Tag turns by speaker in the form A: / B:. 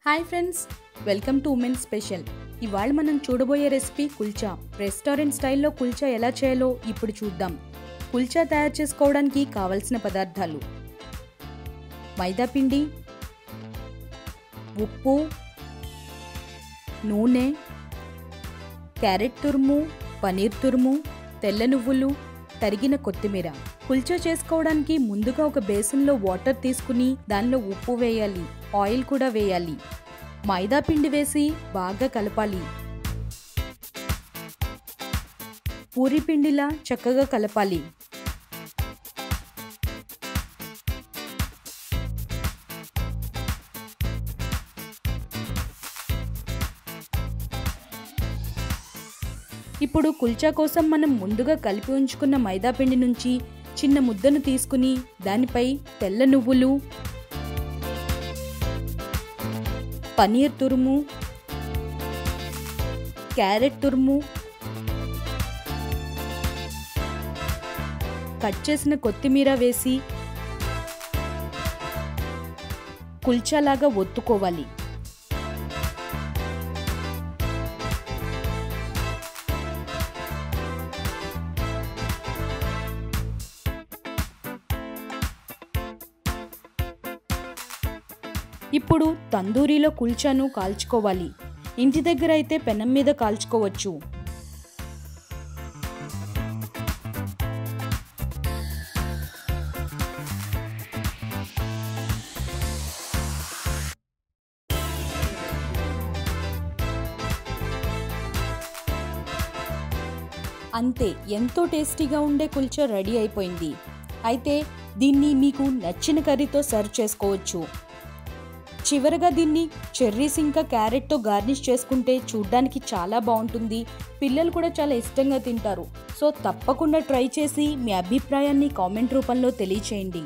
A: Hi friends, welcome to women special. ఇవాళ మనం చూడబోయే రెసిపీ కుల్చా. రెస్టారెంట్ స్టైల్లో కుల్చా ఎలా చేయాలో ఇప్పుడు చూద్దాం. కుల్చా తయారు చేసుకోవడానికి కావలసిన పదార్థాలు: మైదా పిండి, ఉప్పు, నూనె, క్యారెట్ తురుము, పనీర్ తురుము, తెల్ల నువ్వులు, తరిగిన కొత్తిమీర. కుల్చా చేసుకోవడానికి ముందుగా ఒక బేసిన్లో వాటర్ తీసుకుని దానిలో ఉప్పు వేయాలి, ఆయిల్ కూడా వేయాలి. మైదా పిండి వేసి బాగా కలపాలి. పూరి పిండిలా చక్కగా కలపాలి. ఇప్పుడు కుల్చా కోసం మనం ముందుగా కలిపి ఉంచుకున్న మైదా పిండి నుంచి చిన్న ముద్దను తీసుకుని దానిపై తెల్ల నువ్వులు, పనీర్ తురుము, క్యారెట్ తురుము, కట్ చేసిన కొత్తిమీర వేసి కుల్చాలాగా ఒత్తుకోవాలి. ఇప్పుడు తందూరిలో కుల్చాను కాల్చుకోవాలి. ఇంటి దగ్గర అయితే పెనం మీద కాల్చుకోవచ్చు. అంతే, ఎంతో టేస్టీగా ఉండే కుల్చా రెడీ అయిపోయింది. అయితే దీన్ని మీకు నచ్చిన కర్రీతో సర్వ్ చేసుకోవచ్చు. చివరగా దీన్ని చెర్రీస్ ఇంకా క్యారెట్తో గార్నిష్ చేసుకుంటే చూడ్డానికి చాలా బాగుంటుంది. పిల్లలు కూడా చాలా ఇష్టంగా తింటారు. సో తప్పకుండా ట్రై చేసి మీ అభిప్రాయాన్ని కామెంట్ రూపంలో తెలియచేయండి.